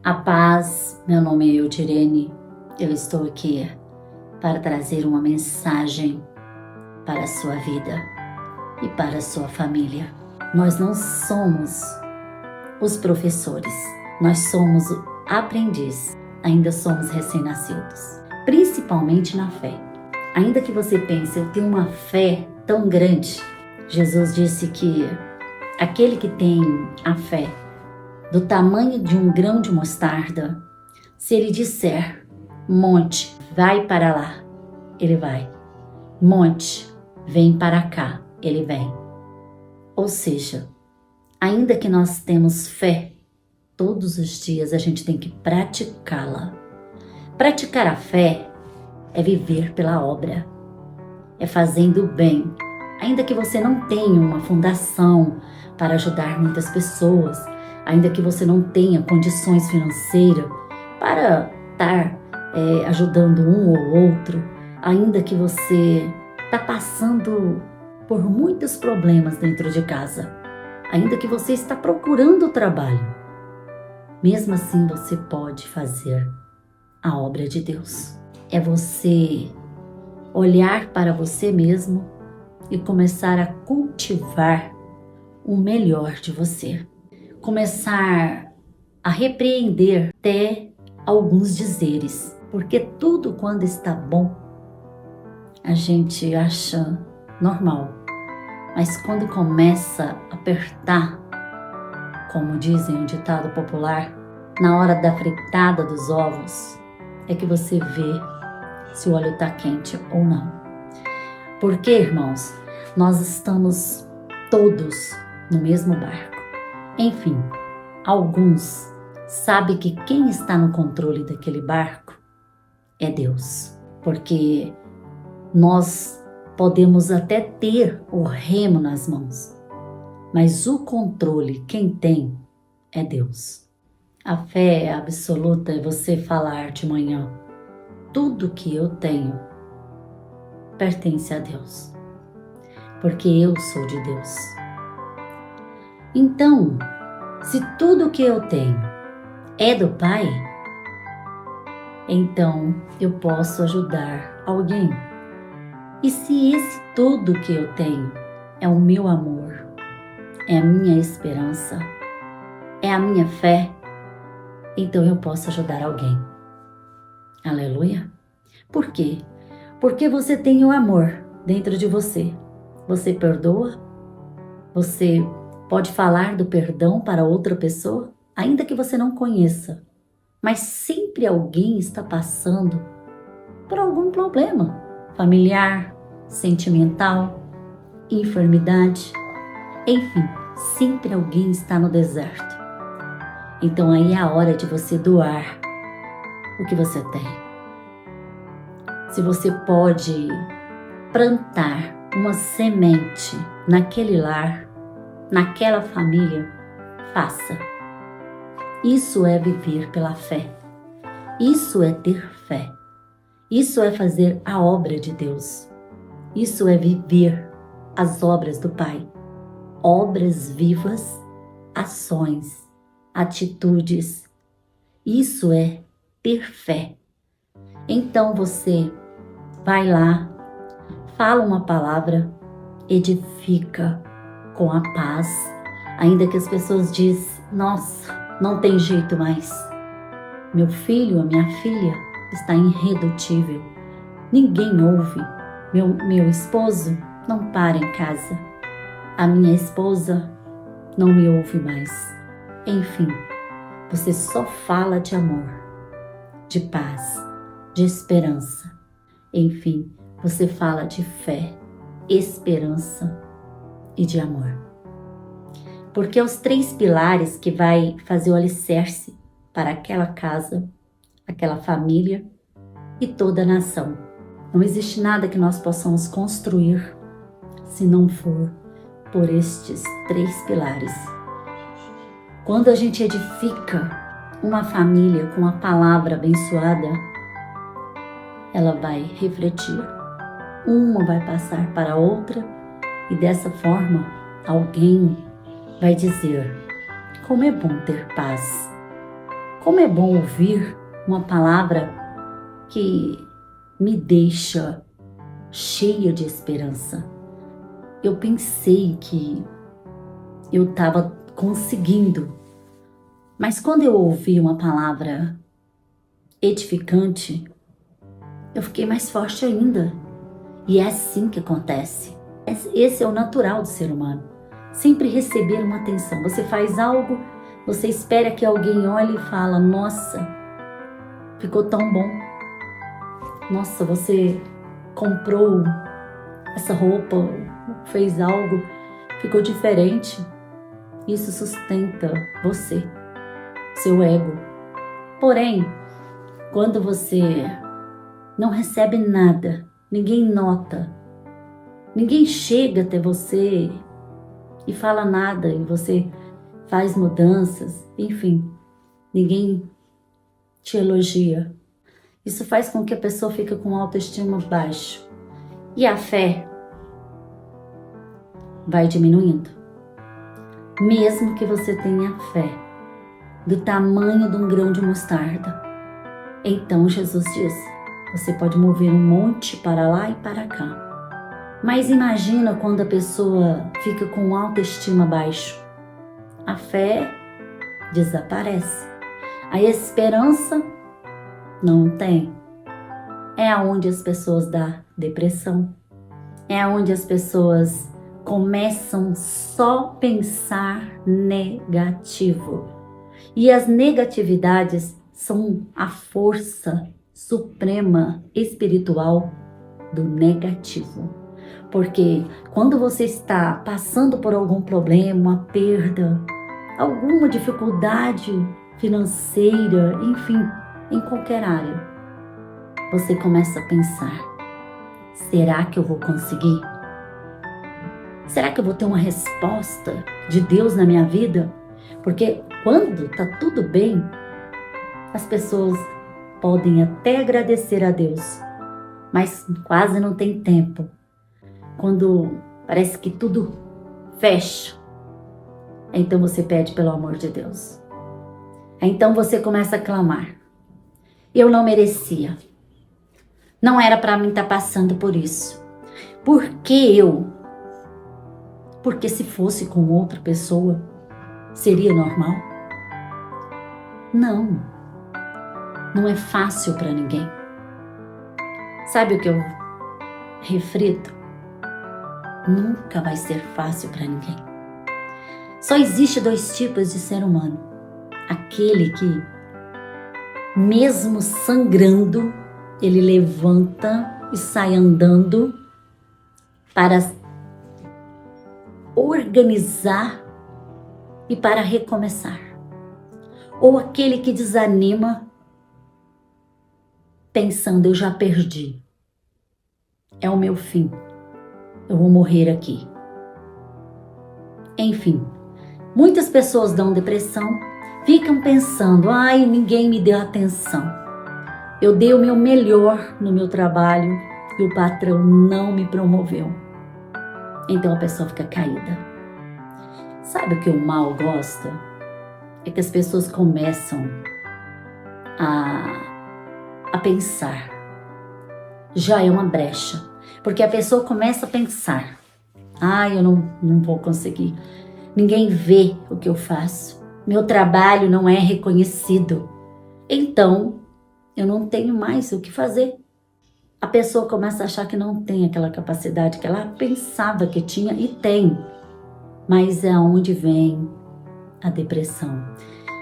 A paz, meu nome é Eudirene, eu estou aqui para trazer uma mensagem para a sua vida e para a sua família. Nós não somos os professores, nós somos o aprendiz, ainda somos recém-nascidos, principalmente na fé. Ainda que você pense, eu tenho uma fé tão grande, Jesus disse que aquele que tem a fé do tamanho de um grão de mostarda, se ele disser, monte, vai para lá, ele vai. Monte, vem para cá, ele vem. Ou seja, ainda que nós temos fé, todos os dias a gente tem que praticá-la. Praticar a fé é viver pela obra, é fazendo o bem. Ainda que você não tenha uma fundação para ajudar muitas pessoas, ainda que você não tenha condições financeiras para estar ajudando um ou outro, ainda que você está passando por muitos problemas dentro de casa, ainda que você está procurando trabalho, mesmo assim você pode fazer a obra de Deus. É você olhar para você mesmo e começar a cultivar o melhor de você. Começar a repreender até alguns dizeres, porque tudo quando está bom a gente acha normal, mas quando começa a apertar, como dizem um ditado popular, na hora da fritada dos ovos é que você vê se o óleo está quente ou não. Porque, irmãos, nós estamos todos no mesmo barco. Enfim, alguns sabem que quem está no controle daquele barco é Deus. Porque nós podemos até ter o remo nas mãos, mas o controle quem tem é Deus. A fé absoluta é você falar de manhã, tudo que eu tenho pertence a Deus, porque eu sou de Deus. Então, se tudo que eu tenho é do Pai, então eu posso ajudar alguém. E se esse tudo que eu tenho é o meu amor, é a minha esperança, é a minha fé, então eu posso ajudar alguém. Aleluia! Por quê? Porque você tem o amor dentro de você. Você perdoa? Você pode falar do perdão para outra pessoa, ainda que você não conheça, mas sempre alguém está passando por algum problema familiar, sentimental, enfermidade, enfim, sempre alguém está no deserto. Então aí é a hora de você doar o que você tem. Se você pode plantar uma semente naquele lar, naquela família, faça. Isso é viver pela fé. Isso é ter fé. Isso é fazer a obra de Deus. Isso é viver as obras do Pai. Obras vivas, ações, atitudes. Isso é ter fé. Então você vai lá, fala uma palavra, edifica com a paz, ainda que as pessoas dizem, nossa, não tem jeito mais. Meu filho, a minha filha está irredutível. Ninguém ouve. Meu esposo não para em casa. A minha esposa não me ouve mais. Enfim, você só fala de amor, de paz, de esperança. Enfim, você fala de fé, esperança e de amor. Porque os 3 pilares que vai fazer o alicerce para aquela casa, aquela família e toda a nação. Não existe nada que nós possamos construir se não for por estes 3 pilares. Quando a gente edifica uma família com a palavra abençoada, ela vai refletir. Uma vai passar para a outra e dessa forma alguém vai dizer, como é bom ter paz, Como é bom ouvir uma palavra que me deixa cheia de esperança. Eu pensei que eu estava conseguindo, mas quando eu ouvi uma palavra edificante, eu fiquei mais forte ainda. E é assim que acontece. Esse é o natural do ser humano. Sempre receber uma atenção. Você faz algo, você espera que alguém olhe e fala: nossa, ficou tão bom. Nossa, você comprou essa roupa, fez algo, ficou diferente. Isso sustenta você, seu ego. Porém, quando você não recebe nada, ninguém nota, ninguém chega até você e fala nada, e você faz mudanças, enfim, ninguém te elogia. Isso faz com que a pessoa fique com autoestima baixo. E a fé vai diminuindo. Mesmo que você tenha fé do tamanho de um grão de mostarda. Então Jesus disse: você pode mover um monte para lá e para cá. Mas imagina quando a pessoa fica com autoestima baixo. A fé desaparece. A esperança não tem. É aonde as pessoas dão depressão. É aonde as pessoas começam só a pensar negativo. E as negatividades são a força suprema espiritual do negativo. Porque quando você está passando por algum problema, uma perda, alguma dificuldade financeira, enfim, em qualquer área, você começa a pensar: será que eu vou conseguir? Será que eu vou ter uma resposta de Deus na minha vida? Porque quando está tudo bem, as pessoas podem até agradecer a Deus, mas quase não tem tempo. Quando parece que tudo fecha, então você pede pelo amor de Deus. Então você começa a clamar: eu não merecia. Não era para mim estar passando por isso. Por que eu? Porque se fosse com outra pessoa, seria normal? Não. Não é fácil para ninguém. Sabe o que eu reflito? Nunca vai ser fácil para ninguém. Só existe dois tipos de ser humano. Aquele que, mesmo sangrando, ele levanta e sai andando para organizar e para recomeçar. Ou aquele que desanima pensando: eu já perdi. É o meu fim. Eu vou morrer aqui. Enfim, muitas pessoas dão depressão, ficam pensando: ai, ninguém me deu atenção. Eu dei o meu melhor no meu trabalho e o patrão não me promoveu. Então a pessoa fica caída. Sabe o que o mal gosta? É que as pessoas começam a pensar. Já é uma brecha. Porque a pessoa começa a pensar: eu não vou conseguir. Ninguém vê o que eu faço. Meu trabalho não é reconhecido. Então, eu não tenho mais o que fazer. A pessoa começa a achar que não tem aquela capacidade que ela pensava que tinha, e tem. Mas é onde vem a depressão.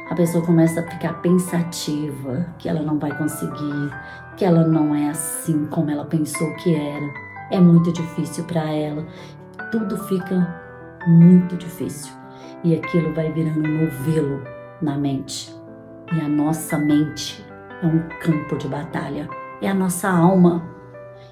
A pessoa começa a ficar pensativa, que ela não vai conseguir, que ela não é assim como ela pensou que era. É muito difícil para ela. Tudo fica muito difícil. E aquilo vai virando um novelo na mente. E a nossa mente é um campo de batalha. É a nossa alma.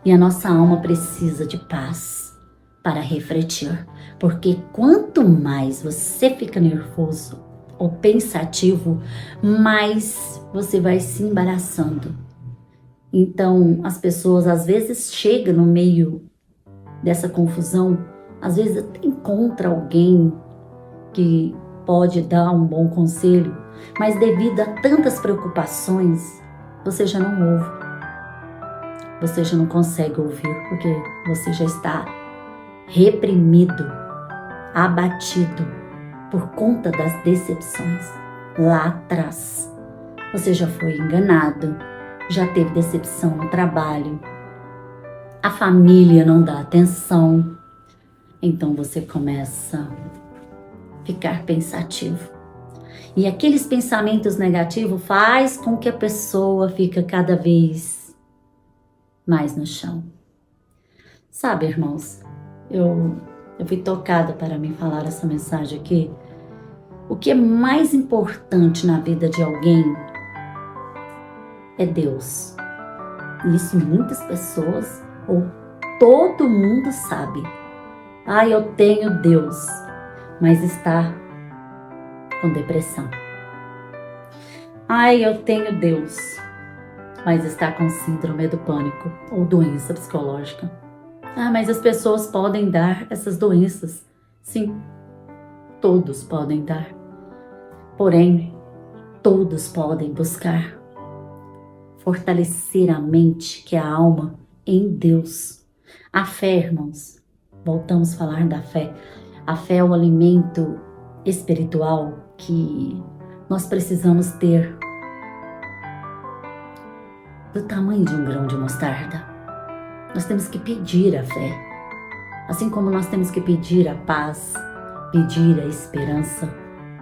E a nossa alma precisa de paz para refletir. Porque quanto mais você fica nervoso ou pensativo, mais você vai se embaraçando. Então, as pessoas às vezes chegam no meio dessa confusão, às vezes até encontra alguém que pode dar um bom conselho, mas devido a tantas preocupações, você já não ouve. Você já não consegue ouvir, porque você já está reprimido, abatido por conta das decepções lá atrás. Você já foi enganado, já teve decepção no trabalho, a família não dá atenção, então você começa a ficar pensativo. E aqueles pensamentos negativos faz com que a pessoa fique cada vez mais no chão. Sabe, irmãos, eu fui tocada para me falar essa mensagem aqui. O que é mais importante na vida de alguém é Deus. Isso muitas pessoas ou todo mundo sabe. Eu tenho Deus, mas está com depressão. Eu tenho Deus, mas está com síndrome do pânico ou doença psicológica. Mas as pessoas podem dar essas doenças. Sim, todos podem dar. Porém, todos podem buscar fortalecer a mente, que é a alma, em Deus. A fé, irmãos, voltamos a falar da fé. A fé é o alimento espiritual que nós precisamos ter do tamanho de um grão de mostarda. Nós temos que pedir a fé, assim como nós temos que pedir a paz, pedir a esperança,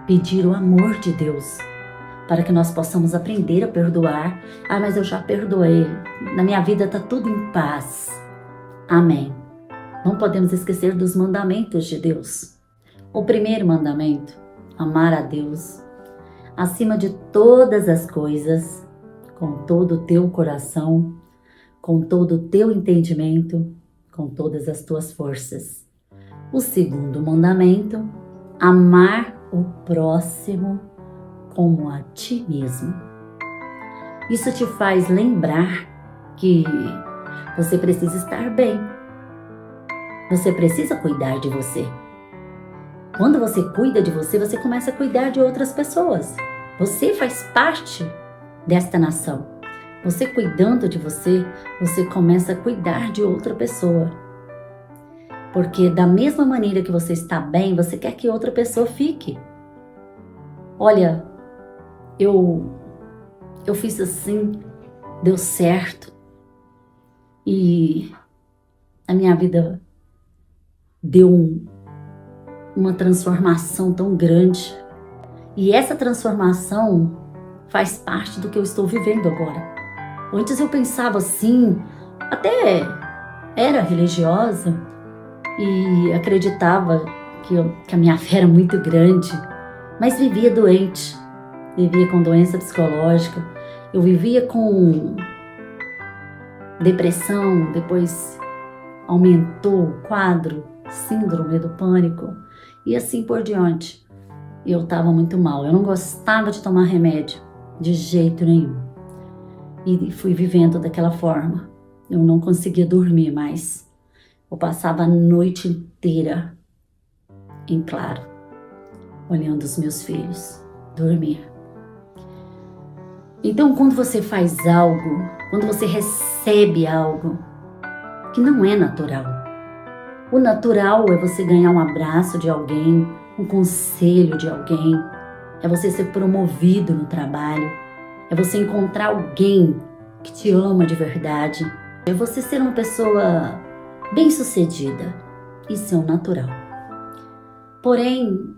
pedir o amor de Deus, para que nós possamos aprender a perdoar. Mas eu já perdoei, na minha vida está tudo em paz. Amém. Não podemos esquecer dos mandamentos de Deus. O primeiro mandamento, amar a Deus acima de todas as coisas, com todo o teu coração, com todo o teu entendimento, com todas as tuas forças. O segundo mandamento, amar o próximo como a ti mesmo. Isso te faz lembrar que você precisa estar bem. Você precisa cuidar de você. Quando você cuida de você, você começa a cuidar de outras pessoas. Você faz parte desta nação. Você cuidando de você, você começa a cuidar de outra pessoa. Porque da mesma maneira que você está bem, você quer que outra pessoa fique. Olha, eu fiz assim, deu certo. E a minha vida deu uma transformação tão grande. E essa transformação faz parte do que eu estou vivendo agora. Antes eu pensava assim, até era religiosa e acreditava que a minha fé era muito grande, mas vivia doente, vivia com doença psicológica, eu vivia com depressão, depois aumentou o quadro, síndrome do pânico e assim por diante. Eu estava muito mal, eu não gostava de tomar remédio de jeito nenhum. E fui vivendo daquela forma. Eu não conseguia dormir mais. Eu passava a noite inteira em claro, olhando os meus filhos dormir. Então, quando você faz algo, quando você recebe algo que não é natural, o natural é você ganhar um abraço de alguém, um conselho de alguém, é você ser promovido no trabalho, é você encontrar alguém que te ama de verdade, é você ser uma pessoa bem-sucedida. Isso é o natural. Porém,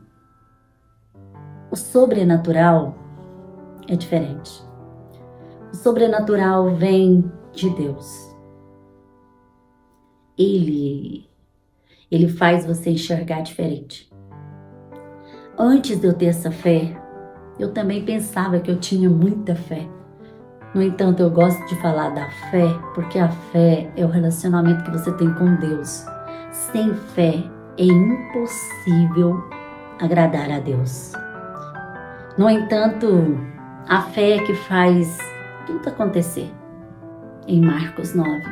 o sobrenatural é diferente. O sobrenatural vem de Deus. Ele faz você enxergar diferente. Antes de eu ter essa fé, eu também pensava que eu tinha muita fé. No entanto, eu gosto de falar da fé, porque a fé é o relacionamento que você tem com Deus. Sem fé é impossível agradar a Deus. No entanto, a fé é que faz tudo acontecer. Em Marcos 9,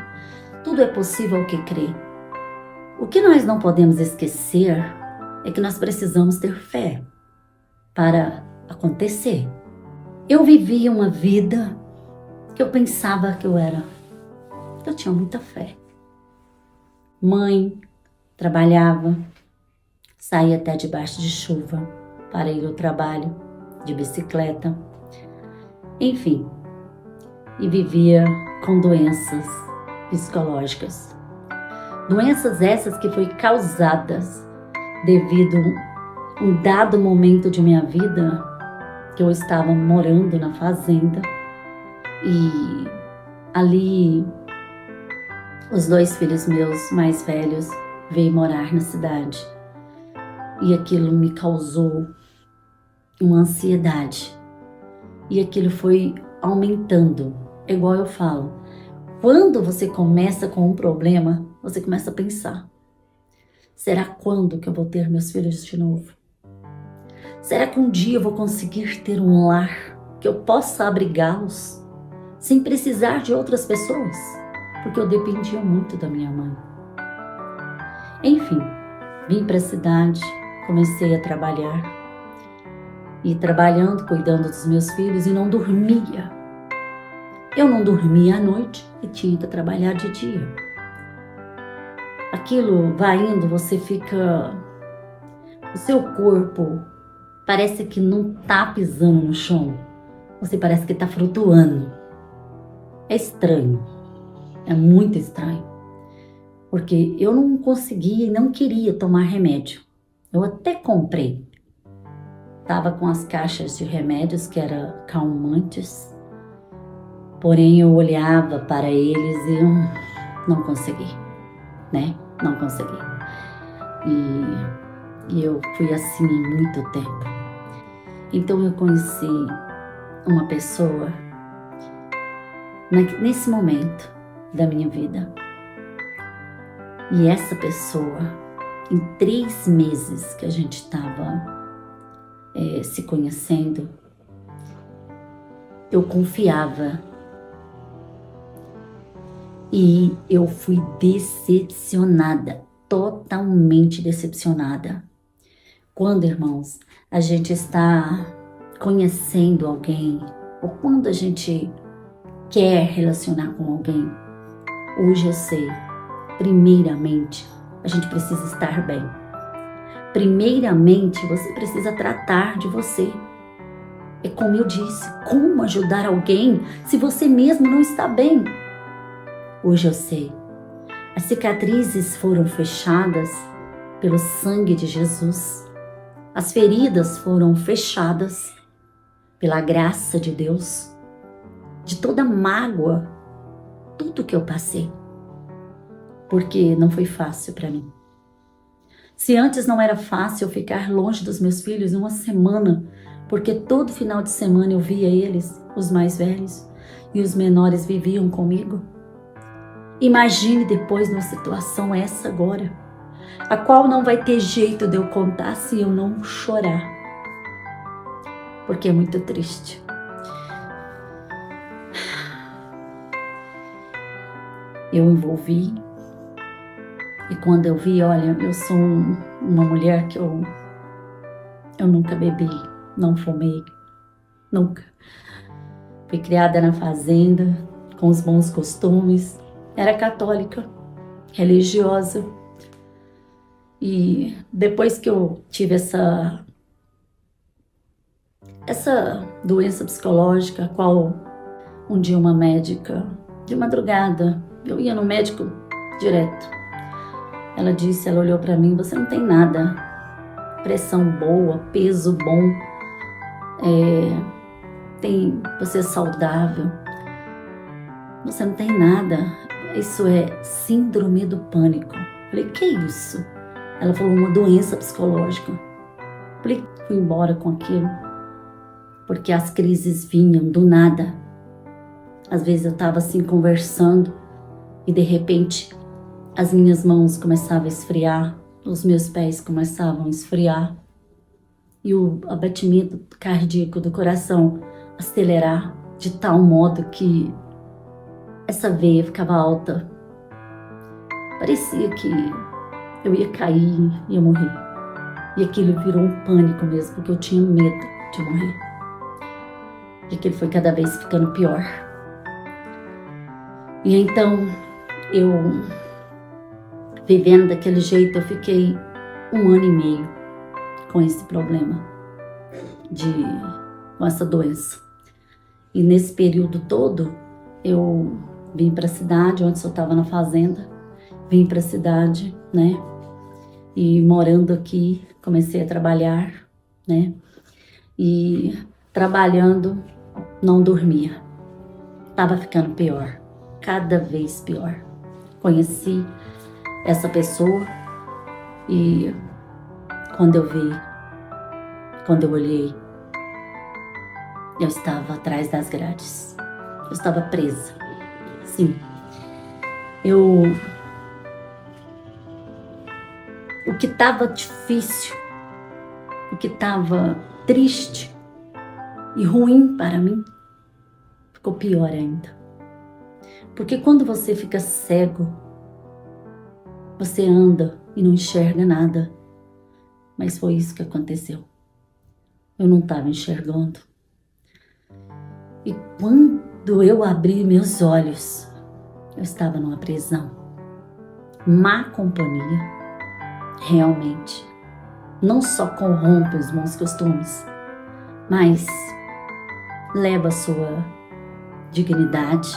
tudo é possível ao que crê. O que nós não podemos esquecer é que nós precisamos ter fé. para acontecer. Eu vivia uma vida que eu pensava que eu tinha muita fé. Mãe, trabalhava, saía até debaixo de chuva para ir ao trabalho, de bicicleta, enfim, e vivia com doenças psicológicas. Doenças essas que foram causadas devido a um dado momento de minha vida que eu estava morando na fazenda e ali os 2 filhos meus mais velhos veio morar na cidade e aquilo me causou uma ansiedade e aquilo foi aumentando. É igual eu falo, quando você começa com um problema, você começa a pensar, será quando que eu vou ter meus filhos de novo? Será que um dia eu vou conseguir ter um lar que eu possa abrigá-los sem precisar de outras pessoas? Porque eu dependia muito da minha mãe. Enfim, vim para a cidade, comecei a trabalhar. E trabalhando, cuidando dos meus filhos e não dormia. Eu não dormia à noite e tinha que trabalhar de dia. Aquilo vai indo, você fica... O seu corpo parece que não tá pisando no chão. Você parece que tá flutuando. É estranho. É muito estranho. Porque eu não conseguia e não queria tomar remédio. Eu até comprei. Tava com as caixas de remédios que eram calmantes. Porém, eu olhava para eles e eu não consegui, né? Não consegui. E eu fui assim muito tempo. Então, eu conheci uma pessoa nesse momento da minha vida. E essa pessoa, em 3 meses que a gente estava se conhecendo, eu confiava. E eu fui decepcionada, totalmente decepcionada. Quando, irmãos, a gente está conhecendo alguém, ou quando a gente quer relacionar com alguém, hoje eu sei, primeiramente, a gente precisa estar bem. Primeiramente, você precisa tratar de você. É como eu disse, como ajudar alguém se você mesmo não está bem? Hoje eu sei, as cicatrizes foram fechadas pelo sangue de Jesus. As feridas foram fechadas pela graça de Deus. De toda mágoa, tudo que eu passei. Porque não foi fácil para mim. Se antes não era fácil eu ficar longe dos meus filhos 1 semana, porque todo final de semana eu via eles, os mais velhos, e os menores viviam comigo. Imagine depois numa situação essa agora, a qual não vai ter jeito de eu contar se eu não chorar, porque é muito triste. Eu envolvi, e quando eu vi, olha, eu sou uma mulher que eu nunca bebi, não fumei, nunca. Fui criada na fazenda, com os bons costumes. Era católica, religiosa. E depois que eu tive essa doença psicológica, a qual um dia uma médica, de madrugada, eu ia no médico direto. Ela olhou para mim, você não tem nada. Pressão boa, peso bom, você é saudável. Você não tem nada. Isso é síndrome do pânico. Falei, que é isso? Ela falou, uma doença psicológica. Falei, fui embora com aquilo. Porque as crises vinham do nada. Às vezes eu estava assim conversando e de repente as minhas mãos começavam a esfriar, os meus pés começavam a esfriar e o abatimento cardíaco do coração acelerar de tal modo que essa veia ficava alta. Parecia que eu ia cair, ia morrer. E aquilo virou um pânico mesmo, porque eu tinha medo de morrer. E aquilo foi cada vez ficando pior. E então, eu, vivendo daquele jeito, eu fiquei 1 ano e meio com esse problema, com essa doença. E nesse período todo, eu vim para a cidade, antes eu estava na fazenda, vim para a cidade, né? E morando aqui, comecei a trabalhar, né? E trabalhando, não dormia. Tava ficando pior, cada vez pior. Conheci essa pessoa e quando eu olhei, eu estava atrás das grades. Eu estava presa. Sim. O que estava difícil, o que estava triste e ruim para mim, ficou pior ainda. Porque quando você fica cego, você anda e não enxerga nada. Mas foi isso que aconteceu. Eu não estava enxergando. E quando eu abri meus olhos, eu estava numa prisão. Má companhia, realmente. Não só corrompe os bons costumes, mas leva a sua dignidade,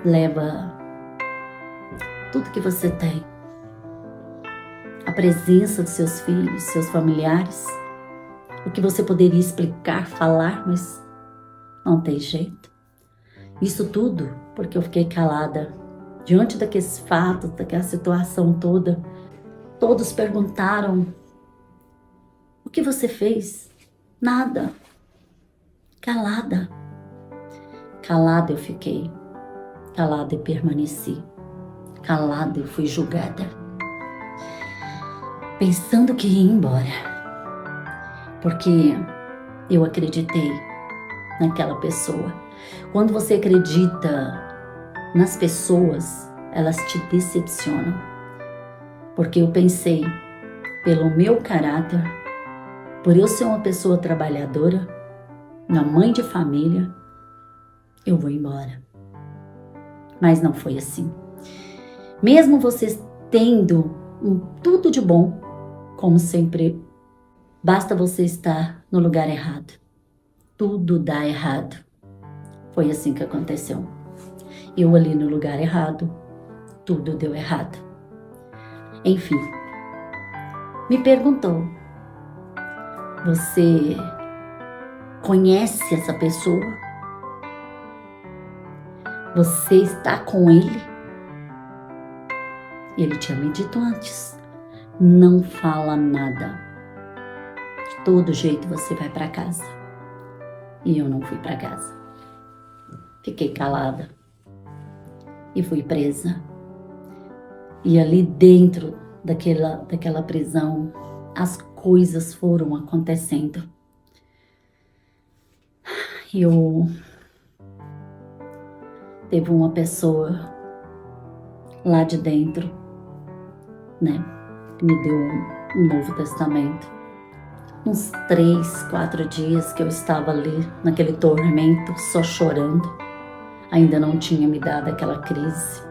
leva tudo que você tem. A presença dos seus filhos, seus familiares, o que você poderia explicar, falar, mas não tem jeito. Isso tudo porque eu fiquei calada diante daqueles fatos, daquela situação toda. Todos perguntaram: o que você fez? Nada. Calada. Calada eu fiquei. Calada eu permaneci. Calada eu fui julgada. Pensando que ia embora. Porque eu acreditei naquela pessoa. Quando você acredita nas pessoas, elas te decepcionam. Porque eu pensei, pelo meu caráter, por eu ser uma pessoa trabalhadora, uma mãe de família, eu vou embora. Mas não foi assim. Mesmo vocês tendo tudo de bom, como sempre, basta você estar no lugar errado. Tudo dá errado. Foi assim que aconteceu. Eu ali no lugar errado, tudo deu errado. Enfim, me perguntou: você conhece essa pessoa? Você está com ele? Ele tinha me dito antes: não fala nada. De todo jeito você vai para casa. E eu não fui para casa. Fiquei calada e fui presa. E ali dentro daquela prisão, as coisas foram acontecendo. Teve uma pessoa lá de dentro, né, que me deu um Novo Testamento. Uns 3, 4 dias que eu estava ali, naquele tormento, só chorando. Ainda não tinha me dado aquela crise.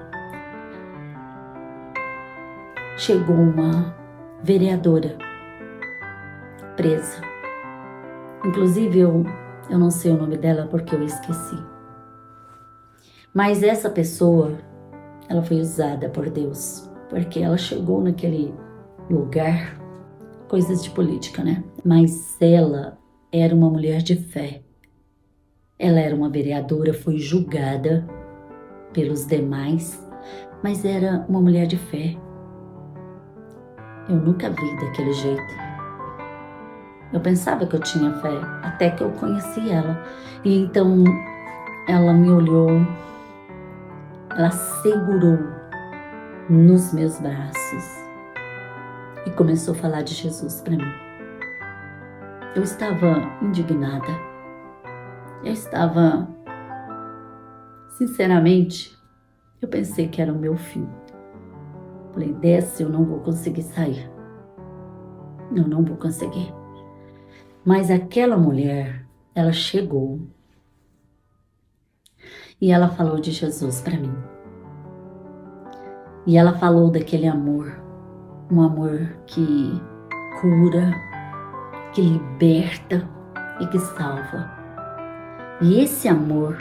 Chegou uma vereadora presa. Inclusive, eu não sei o nome dela porque eu esqueci. Mas essa pessoa, ela foi usada por Deus, porque ela chegou naquele lugar, coisas de política, né? Mas ela era uma mulher de fé. Ela era uma vereadora, foi julgada pelos demais, mas era uma mulher de fé. Eu nunca vi daquele jeito. Eu pensava que eu tinha fé, até que eu conheci ela. E então ela me olhou, ela segurou nos meus braços e começou a falar de Jesus para mim. Eu estava indignada. Eu estava, sinceramente, eu pensei que era o meu fim. Falei, dessa eu não vou conseguir sair. eu não vou conseguir. Mas aquela mulher, ela chegou e ela falou de Jesus para mim. E ela falou daquele amor, um amor que cura, que liberta e que salva. E esse amor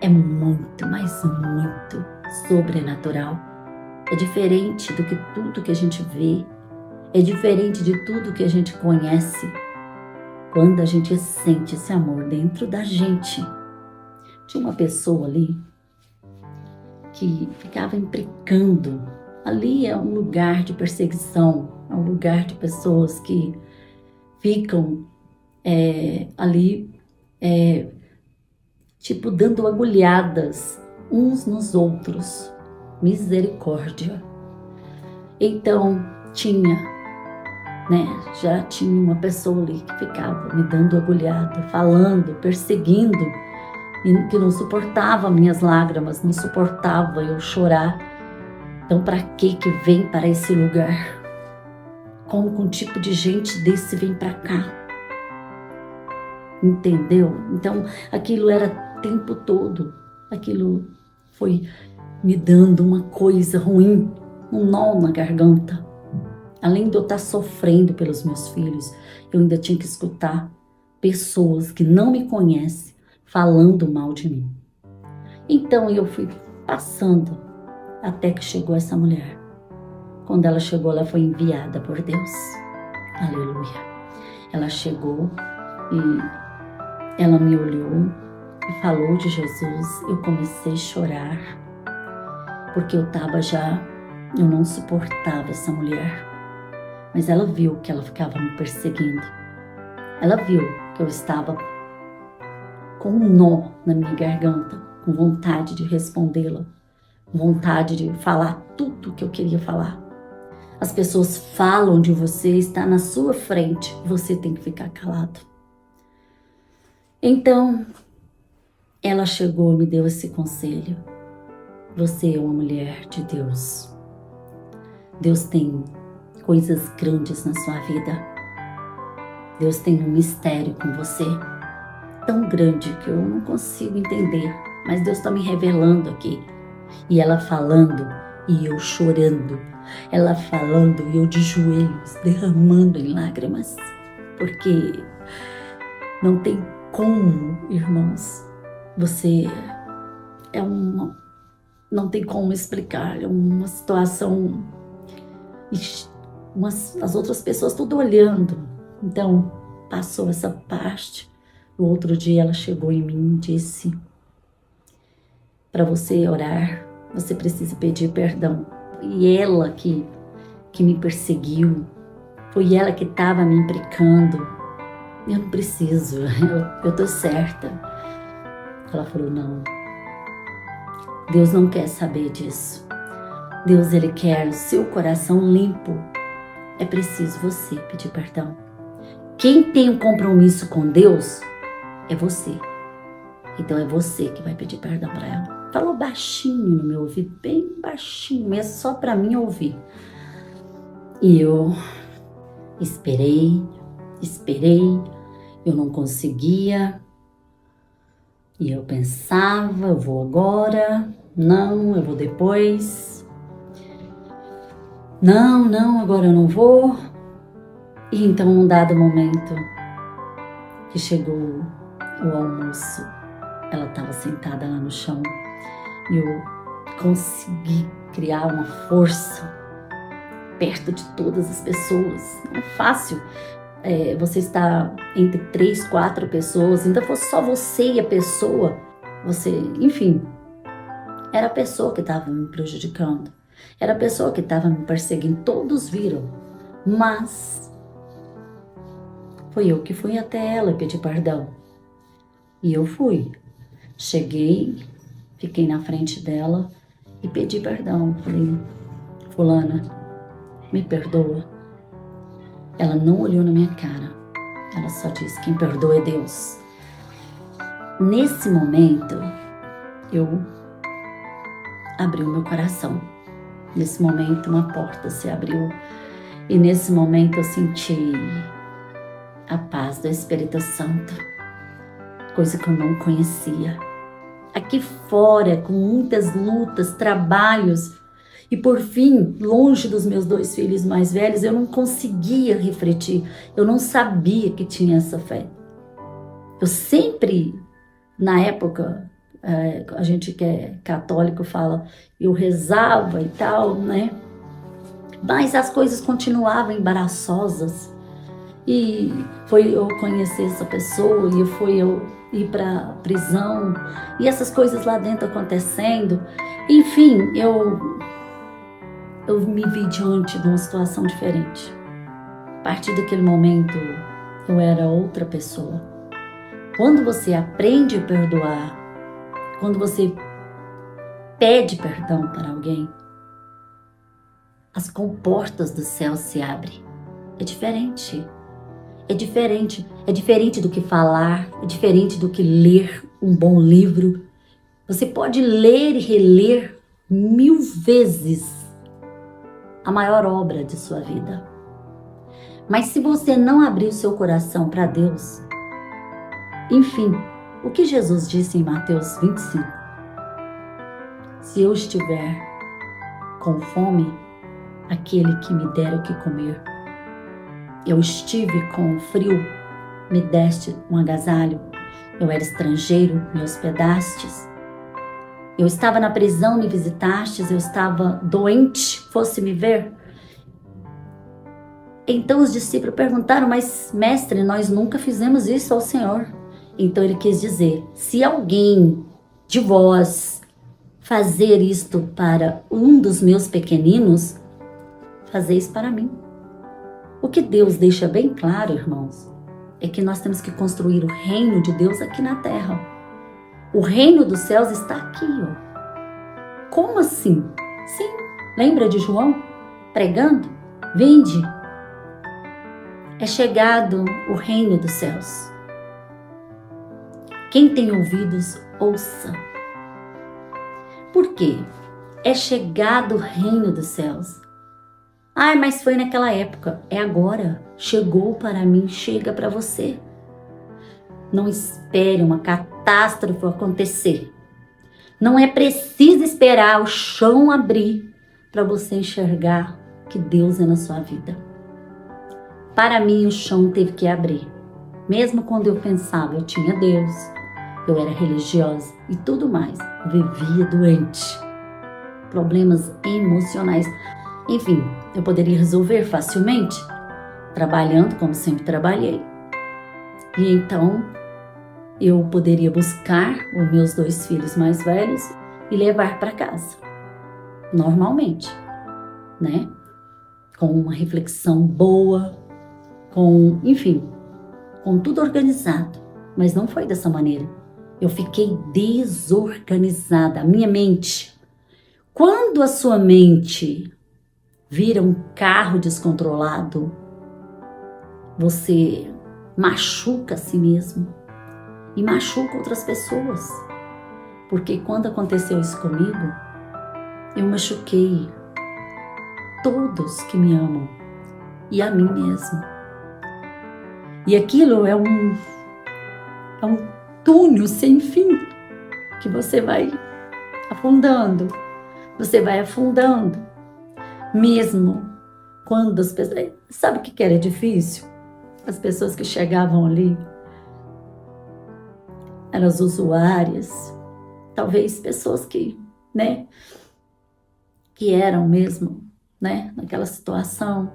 é muito, mas muito sobrenatural. É diferente do que tudo que a gente vê, é diferente de tudo que a gente conhece. Quando a gente sente esse amor dentro da gente. Tinha uma pessoa ali que ficava implicando. Ali é um lugar de perseguição, é um lugar de pessoas que ficam ali, tipo, dando agulhadas uns nos outros. Misericórdia. Então, já tinha uma pessoa ali que ficava me dando agulhada, falando, perseguindo, e que não suportava minhas lágrimas, não suportava eu chorar. Então, para que vem para esse lugar? Como que um tipo de gente desse vem para cá? Entendeu? Então, aquilo era o tempo todo. Aquilo foi me dando uma coisa ruim, um nó na garganta. Além de eu estar sofrendo pelos meus filhos, eu ainda tinha que escutar pessoas que não me conhecem falando mal de mim. Então eu fui passando até que chegou essa mulher. Quando ela chegou, ela foi enviada por Deus. Aleluia. Ela chegou e ela me olhou e falou de Jesus. Eu comecei a chorar, porque eu não suportava essa mulher. Mas ela viu que ela ficava me perseguindo. Ela viu que eu estava com um nó na minha garganta, com vontade de respondê-la, com vontade de falar tudo o que eu queria falar. As pessoas falam de você, está na sua frente, você tem que ficar calado. Então, ela chegou e me deu esse conselho. Você é uma mulher de Deus. Deus tem coisas grandes na sua vida. Deus tem um mistério com você, tão grande que eu não consigo entender, mas Deus está me revelando aqui. E ela falando e eu chorando, ela falando e eu de joelhos, derramando em lágrimas, porque não tem como, irmãos, não tem como explicar, é uma situação, as outras pessoas tudo olhando. Então, passou essa parte. No outro dia ela chegou em mim e disse: para você orar, você precisa pedir perdão. E ela que me perseguiu, foi ela que estava me implicando. Eu não preciso, eu tô certa. Ela falou: não, Deus não quer saber disso. Deus, Ele quer o seu coração limpo. É preciso você pedir perdão. Quem tem um compromisso com Deus é você. Então é você que vai pedir perdão para ela. Falou baixinho no meu ouvido, bem baixinho, mesmo só para mim ouvir. E eu esperei, eu não conseguia. E eu pensava: eu vou agora, não, eu vou depois. Não, agora eu não vou. E então, num dado momento que chegou o almoço, ela estava sentada lá no chão e eu consegui criar uma força perto de todas as pessoas. Não é fácil você estar entre 3, 4 pessoas, ainda fosse só você e a pessoa, enfim, era a pessoa que estava me prejudicando, era a pessoa que estava me perseguindo, todos viram, mas foi eu que fui até ela pedir perdão. E eu fui. Cheguei, fiquei na frente dela e pedi perdão. Falei: fulana, me perdoa. Ela não olhou na minha cara. Ela só disse: quem perdoa é Deus. Nesse momento, eu abri o meu coração. Nesse momento, uma porta se abriu E nesse momento eu senti a paz do Espírito Santo, coisa que eu não conhecia. Aqui fora, com muitas lutas, trabalhos, e por fim, longe dos meus 2 filhos mais velhos, eu não conseguia refletir, eu não sabia que tinha essa fé. Eu sempre, na época, a gente que é católico fala, eu rezava e tal, né? Mas as coisas continuavam embaraçosas. E foi eu conhecer essa pessoa, e foi eu ir para prisão, e essas coisas lá dentro acontecendo. Enfim, eu me vi diante de uma situação diferente. A partir daquele momento, eu era outra pessoa. Quando você aprende a perdoar, quando você pede perdão para alguém, as comportas do céu se abrem. É diferente. É diferente do que falar, é diferente do que ler um bom livro. Você pode ler e reler 1000 vezes a maior obra de sua vida. Mas se você não abrir o seu coração para Deus, enfim, o que Jesus disse em Mateus 25? Se eu estiver com fome, aquele que me der o que comer. Eu estive com frio, me deste um agasalho. Eu era estrangeiro, me hospedastes. Eu estava na prisão, me visitastes. Eu estava doente, fosse me ver. Então os discípulos perguntaram, mas mestre, nós nunca fizemos isso ao Senhor. Então ele quis dizer, se alguém de vós fazer isto para um dos meus pequeninos, fazeis para mim. O que Deus deixa bem claro, irmãos, é que nós temos que construir o reino de Deus aqui na terra. O reino dos céus está aqui, ó. Como assim? Sim, lembra de João pregando? Vinde, é chegado o reino dos céus. Quem tem ouvidos, ouça. Por quê? É chegado o reino dos céus. Ai, mas foi naquela época. É agora. Chegou para mim, chega para você. Não espere uma catástrofe acontecer. Não é preciso esperar o chão abrir para você enxergar que Deus é na sua vida. Para mim, o chão teve que abrir. Mesmo quando eu pensava, eu tinha Deus, eu era religiosa e tudo mais, eu vivia doente. Problemas emocionais. Enfim, eu poderia resolver facilmente, trabalhando como sempre trabalhei. E então, eu poderia buscar os meus 2 filhos mais velhos e levar para casa, normalmente, né? Com uma reflexão boa, enfim, com tudo organizado. Mas não foi dessa maneira. Eu fiquei desorganizada, a minha mente. Quando a sua mente vira um carro descontrolado, você machuca a si mesmo e machuca outras pessoas. Porque quando aconteceu isso comigo, eu machuquei todos que me amam e a mim mesmo. E aquilo é um túnel sem fim que você vai afundando, mesmo quando as pessoas... Sabe o que era difícil? As pessoas que chegavam ali eram as usuárias, talvez pessoas que, né, que eram mesmo, né, naquela situação.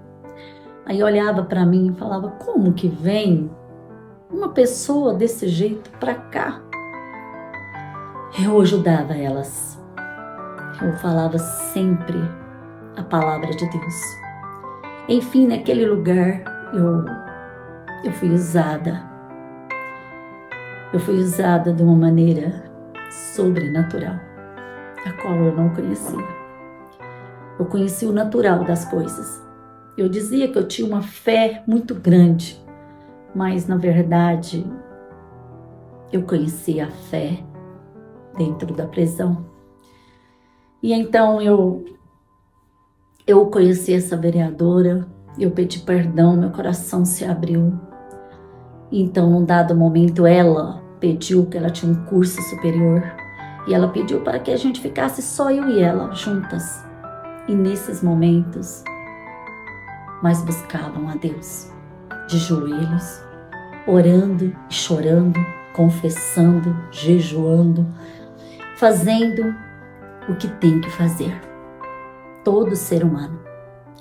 Aí olhava para mim e falava, como que vem uma pessoa desse jeito para cá? Eu ajudava elas. Eu falava sempre a palavra de Deus. Enfim, naquele lugar eu fui usada. Eu fui usada de uma maneira sobrenatural, a qual eu não conhecia. Eu conheci o natural das coisas. Eu dizia que eu tinha uma fé muito grande, mas na verdade eu conheci a fé dentro da prisão. E então eu conheci essa vereadora eu pedi perdão, meu coração se abriu. Então, num dado momento, ela pediu que ela tinha um curso superior e ela pediu para que a gente ficasse só eu e ela juntas. E nesses momentos, nós buscavam a Deus de joelhos, orando e chorando, confessando, jejuando, fazendo o que tem que fazer. Todo ser humano,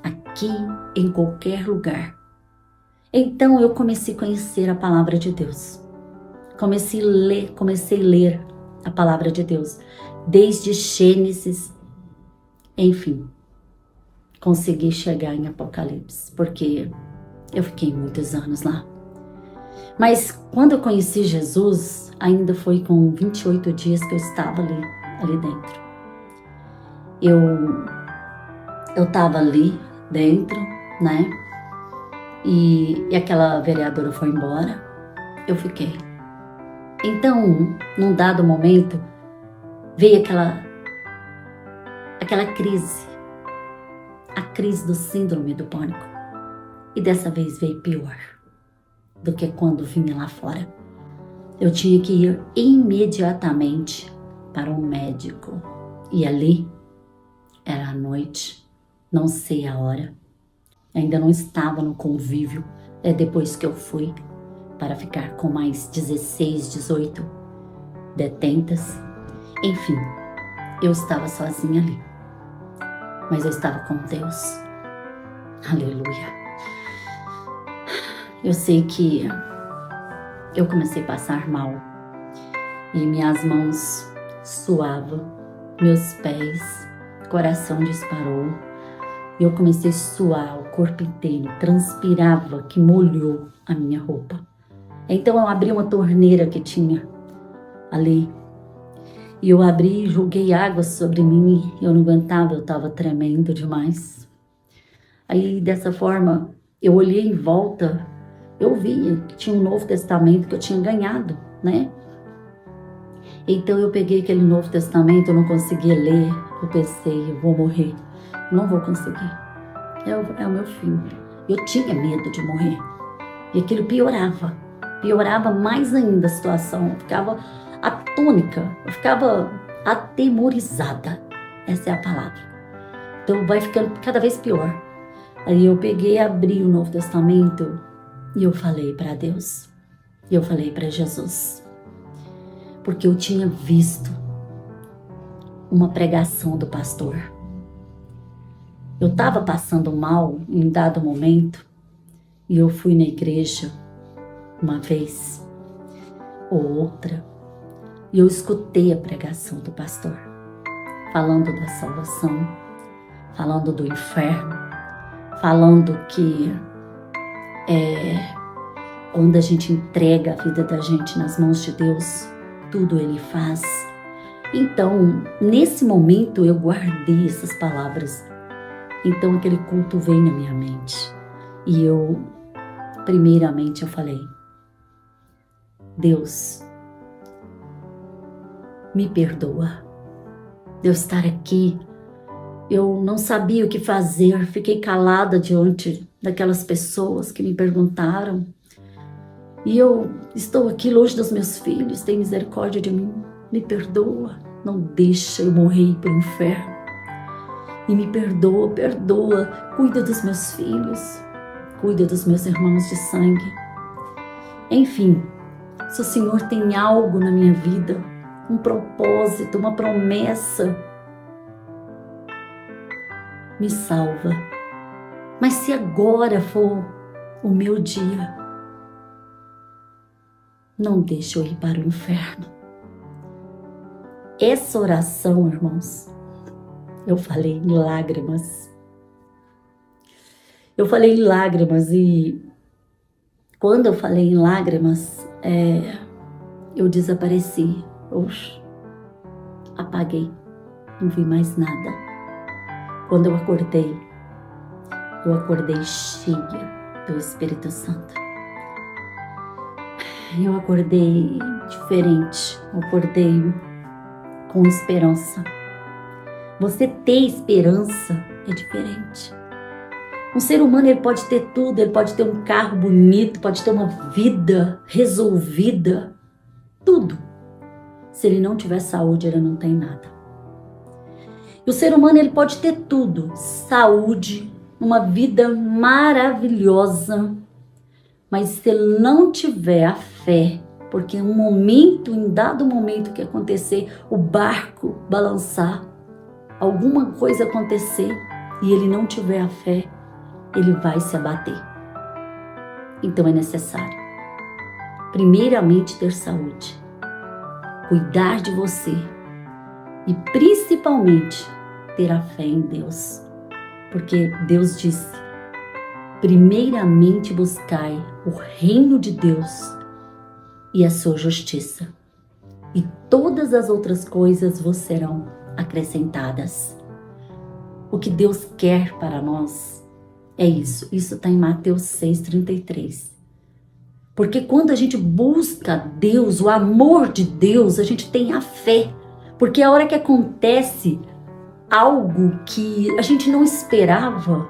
aqui, em qualquer lugar. Então eu comecei a conhecer a palavra de Deus. Comecei a ler a palavra de Deus, desde Gênesis, enfim, consegui chegar em Apocalipse, porque eu fiquei muitos anos lá. Mas quando eu conheci Jesus, ainda foi com 28 dias que eu estava ali dentro. Eu estava ali dentro, né? E aquela vereadora foi embora, eu fiquei. Então, num dado momento, veio aquela crise, a crise do síndrome do pânico. E dessa vez veio pior do que quando vinha lá fora. Eu tinha que ir imediatamente para um médico. E ali era a noite, não sei a hora. Ainda não estava no convívio. É depois que eu fui para ficar com mais 16, 18 detentas. Enfim, eu estava sozinha ali. Mas eu estava com Deus. Aleluia. Eu sei que eu comecei a passar mal. E minhas mãos suavam, meus pés, coração disparou. E eu comecei a suar o corpo inteiro, transpirava, que molhou a minha roupa. Então eu abri uma torneira que tinha ali. E eu abri e joguei água sobre mim. Eu não aguentava, eu estava tremendo demais. Aí dessa forma, eu olhei em volta, eu vi que tinha um Novo Testamento que eu tinha ganhado, né? Então eu peguei aquele Novo Testamento, eu não conseguia ler. Eu pensei, eu vou morrer, não vou conseguir. É o meu fim. Eu tinha medo de morrer. E aquilo piorava mais ainda a situação. Eu ficava atônica, eu ficava atemorizada. Essa é a palavra. Então vai ficando cada vez pior. Aí eu peguei, abri o Novo Testamento e eu falei para Deus. E eu falei para Jesus. Porque eu tinha visto uma pregação do pastor. Eu estava passando mal em um dado momento e eu fui na igreja uma vez ou outra e eu escutei a pregação do pastor falando da salvação, falando do inferno, falando que quando a gente entrega a vida da gente nas mãos de Deus, tudo Ele faz. Então, nesse momento eu guardei essas palavras. Então aquele culto veio na minha mente. E primeiramente eu falei, Deus, me perdoa. De eu estar aqui, eu não sabia o que fazer, fiquei calada diante daquelas pessoas que me perguntaram. E eu estou aqui longe dos meus filhos, tem misericórdia de mim, me perdoa, não deixa eu morrer para o inferno. E me perdoa, cuida dos meus filhos, cuida dos meus irmãos de sangue. Enfim, se o Senhor tem algo na minha vida, um propósito, uma promessa, me salva. Mas se agora for o meu dia, não deixe eu ir para o inferno. Essa oração, irmãos, eu falei em lágrimas. Eu falei em lágrimas e quando eu falei em lágrimas, eu desapareci. Oxe, apaguei, não vi mais nada. Quando eu acordei cheia do Espírito Santo. Eu acordei diferente, eu acordei com esperança. Você ter esperança é diferente. Um ser humano, ele pode ter tudo, ele pode ter um carro bonito, pode ter uma vida resolvida, tudo. Se ele não tiver saúde, ele não tem nada. E o ser humano, ele pode ter tudo, saúde, uma vida maravilhosa, mas se ele não tiver a fé, porque em dado momento que acontecer, o barco balançar, alguma coisa acontecer e ele não tiver a fé, ele vai se abater. Então é necessário, primeiramente, ter saúde, cuidar de você e principalmente ter a fé em Deus. Porque Deus disse, primeiramente buscai o reino de Deus e a sua justiça, e todas as outras coisas vos serão acrescentadas. O que Deus quer para nós é isso. Isso está em Mateus 6,33. Porque quando a gente busca Deus, o amor de Deus, a gente tem a fé. Porque a hora que acontece algo que a gente não esperava,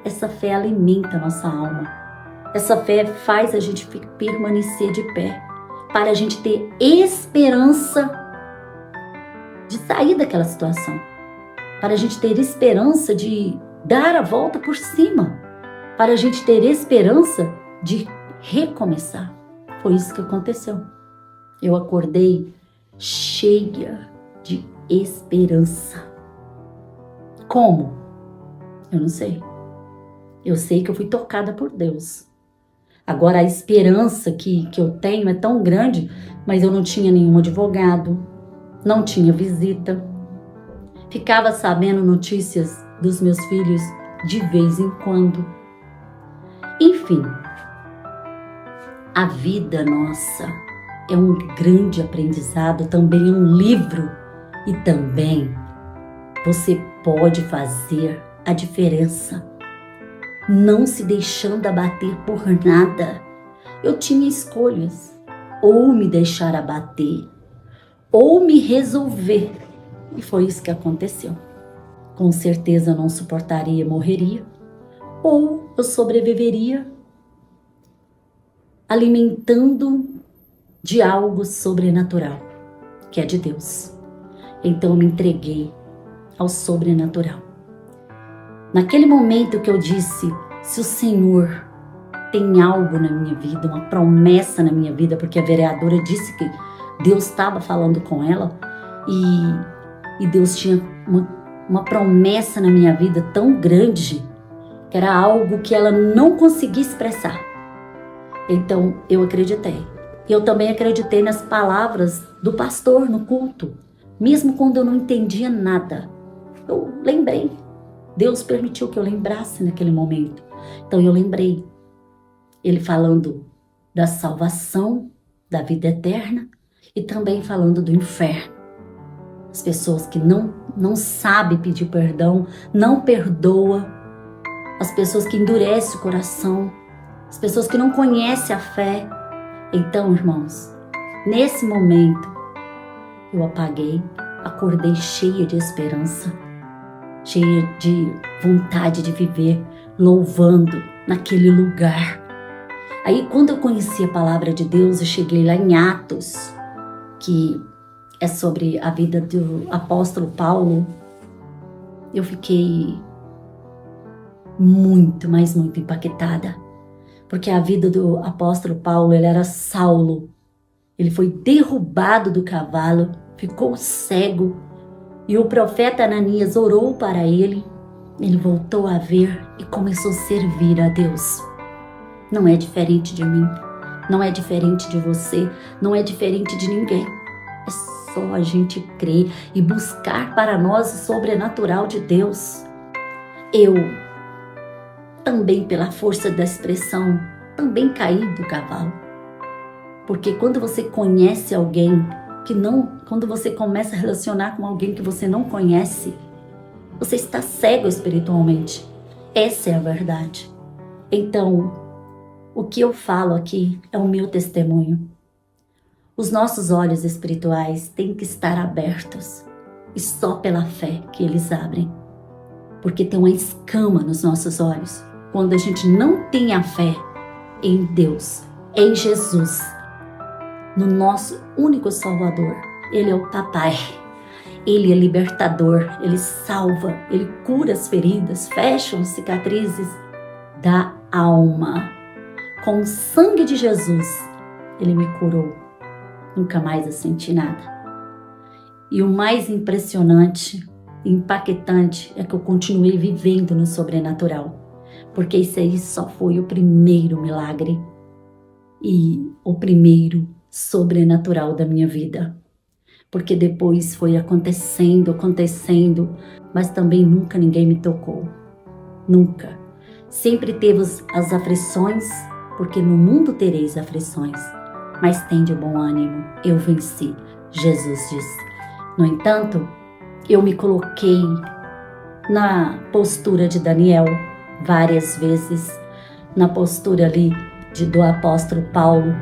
essa fé alimenta a nossa alma. Essa fé faz a gente permanecer de pé, para a gente ter esperança de sair daquela situação, para a gente ter esperança de dar a volta por cima, para a gente ter esperança de recomeçar. Foi isso que aconteceu. Eu acordei cheia de esperança. Como? Eu não sei. Eu sei que eu fui tocada por Deus. Agora, a esperança que eu tenho é tão grande, mas eu não tinha nenhum advogado, não tinha visita. Ficava sabendo notícias dos meus filhos de vez em quando. Enfim, a vida nossa é um grande aprendizado, também é um livro, e também você pode fazer a diferença, não se deixando abater por nada. Eu tinha escolhas, ou me deixar abater, ou me resolver, e foi isso que aconteceu. Com certeza eu não suportaria, morreria, ou eu sobreviveria alimentando de algo sobrenatural, que é de Deus. Então eu me entreguei ao sobrenatural. Naquele momento que eu disse, se o Senhor tem algo na minha vida, uma promessa na minha vida, porque a vereadora disse que Deus estava falando com ela e Deus tinha uma promessa na minha vida tão grande, que era algo que ela não conseguia expressar. Então eu acreditei. Eu também acreditei nas palavras do pastor no culto, mesmo quando eu não entendia nada. Eu lembrei. Deus permitiu que eu lembrasse naquele momento. Então eu lembrei. Ele falando da salvação, da vida eterna, e também falando do inferno. As pessoas que não sabem pedir perdão, não perdoa, as pessoas que endurecem o coração, as pessoas que não conhecem a fé. Então, irmãos, nesse momento, eu apaguei, acordei cheia de esperança, cheia de vontade de viver, louvando naquele lugar. Aí, quando eu conheci a palavra de Deus, eu cheguei lá em Atos, que é sobre a vida do apóstolo Paulo, eu fiquei muito, mas muito impactada. Porque a vida do apóstolo Paulo, ele era Saulo. Ele foi derrubado do cavalo, ficou cego. E o profeta Ananias orou para ele. Ele voltou a ver e começou a servir a Deus. Não é diferente de mim. Não é diferente de você. Não é diferente de ninguém. É só a gente crer e buscar para nós o sobrenatural de Deus. Eu também, pela força da expressão, também caí do cavalo. Porque quando você conhece alguém quando você começa a relacionar com alguém que você não conhece, você está cego espiritualmente. Essa é a verdade. Então, o que eu falo aqui é o meu testemunho. Os nossos olhos espirituais têm que estar abertos, e só pela fé que eles abrem. Porque tem uma escama nos nossos olhos. quando a gente não tem a fé em Deus, em Jesus, no nosso único Salvador. Ele é o Papai, Ele é libertador, Ele salva, Ele cura as feridas, fecha as cicatrizes da alma. Com o sangue de Jesus, Ele me curou. Nunca mais eu senti nada. E o mais impressionante, impactante, é que eu continuei vivendo no sobrenatural. Porque isso aí só foi o primeiro milagre e o primeiro sobrenatural da minha vida. Porque depois foi acontecendo, mas também nunca ninguém me tocou. Nunca. Sempre teve as aflições, porque no mundo tereis aflições, mas tende bom ânimo, eu venci, Jesus disse. No entanto, eu me coloquei na postura de Daniel várias vezes, na postura ali do apóstolo Paulo,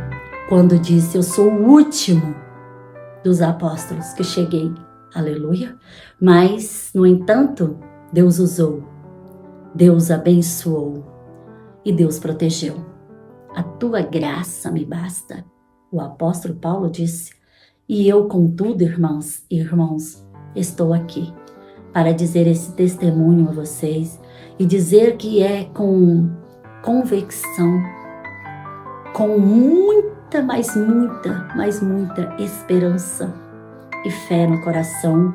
quando disse: eu sou o último dos apóstolos que cheguei, aleluia. Mas, no entanto, Deus usou, Deus abençoou e Deus protegeu. A tua graça me basta, o apóstolo Paulo disse. E eu, contudo, irmãos e irmãos, estou aqui para dizer esse testemunho a vocês e dizer que é com convicção, com muita, mas muita esperança e fé no coração,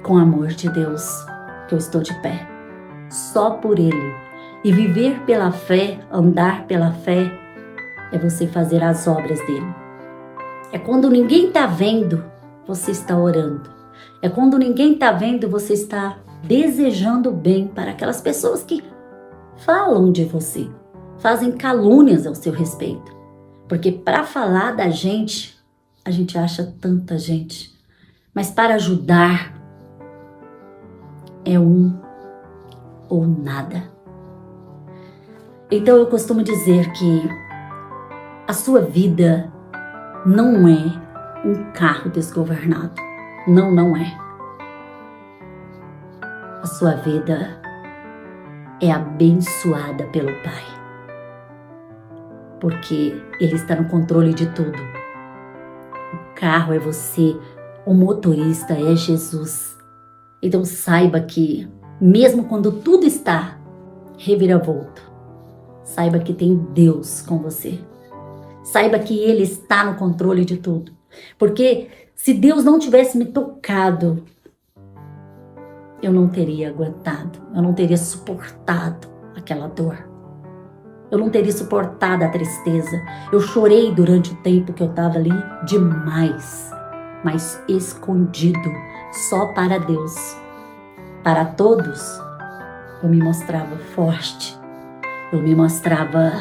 com amor de Deus, que eu estou de pé. Só por Ele. E viver pela fé, andar pela fé, é você fazer as obras dele. É quando ninguém está vendo, você está orando. É quando ninguém está vendo, você está desejando bem para aquelas pessoas que falam de você, fazem calúnias ao seu respeito. Porque para falar da gente, a gente acha tanta gente. Mas para ajudar, é um ou nada. Então eu costumo dizer que a sua vida não é um carro desgovernado. Não é. A sua vida é abençoada pelo Pai. Porque Ele está no controle de tudo. O carro é você, o motorista é Jesus. Então saiba que, mesmo quando tudo está reviravolto, saiba que tem Deus com você. Saiba que Ele está no controle de tudo. Porque se Deus não tivesse me tocado, eu não teria aguentado, eu não teria suportado aquela dor. Eu não teria suportado a tristeza. Eu chorei durante o tempo que eu estava ali demais, mas escondido, só para Deus. Para todos, eu me mostrava forte, eu me mostrava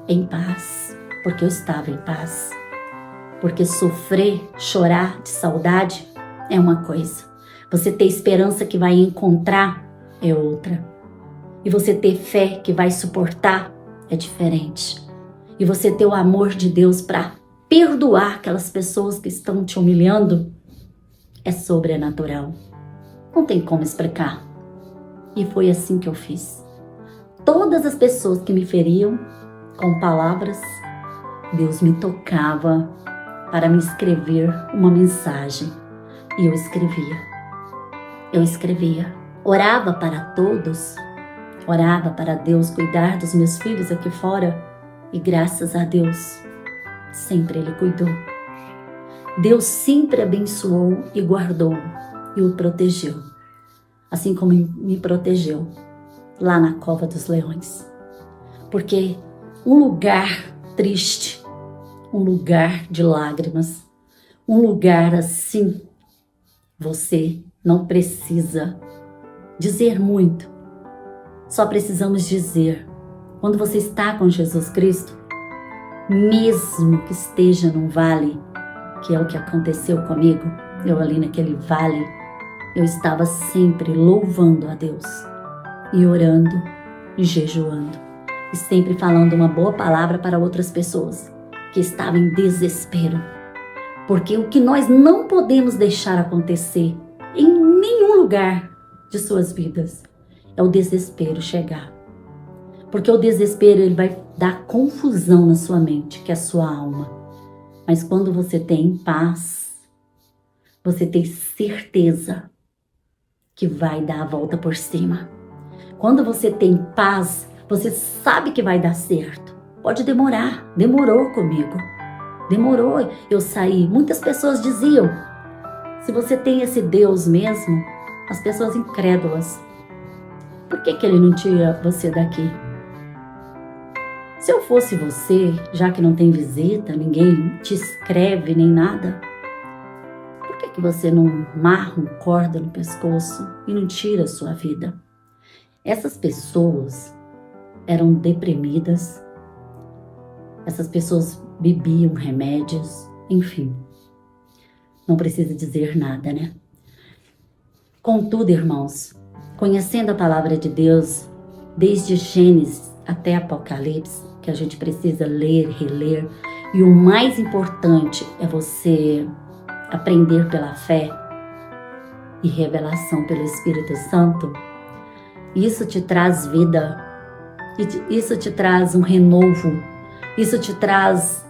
em paz, porque eu estava em paz. Porque sofrer, chorar de saudade é uma coisa. Você ter esperança que vai encontrar é outra. E você ter fé que vai suportar é diferente. E você ter o amor de Deus para perdoar aquelas pessoas que estão te humilhando é sobrenatural. Não tem como explicar. E foi assim que eu fiz. Todas as pessoas que me feriam com palavras, Deus me tocava para me escrever uma mensagem. E eu escrevia. Orava para todos. Orava para Deus cuidar dos meus filhos aqui fora. E graças a Deus, sempre Ele cuidou. Deus sempre abençoou e guardou e o protegeu. Assim como me protegeu lá na cova dos leões. Porque um lugar triste, um lugar de lágrimas, um lugar assim, você não precisa dizer muito. Só precisamos dizer, quando você está com Jesus Cristo, mesmo que esteja num vale, que é o que aconteceu comigo, eu ali naquele vale, eu estava sempre louvando a Deus e orando e jejuando e sempre falando uma boa palavra para outras pessoas que estavam em desespero. Porque o que nós não podemos deixar acontecer em nenhum lugar de suas vidas é o desespero chegar. Porque o desespero, ele vai dar confusão na sua mente, que é a sua alma. Mas quando você tem paz, você tem certeza que vai dar a volta por cima. Quando você tem paz, você sabe que vai dar certo. Pode demorar, demorou comigo. Demorou eu sair. Muitas pessoas diziam, se você tem esse Deus mesmo, as pessoas incrédulas, por que ele não tira você daqui? Se eu fosse você, já que não tem visita, ninguém te escreve nem nada, por que você não amarra um corda no pescoço e não tira a sua vida? Essas pessoas eram deprimidas, essas pessoas bebiam remédios, enfim. Não precisa dizer nada, né? Contudo, irmãos, conhecendo a palavra de Deus, desde Gênesis até Apocalipse, que a gente precisa ler, reler, e o mais importante é você aprender pela fé e revelação pelo Espírito Santo. Isso te traz vida, isso te traz um renovo, isso te traz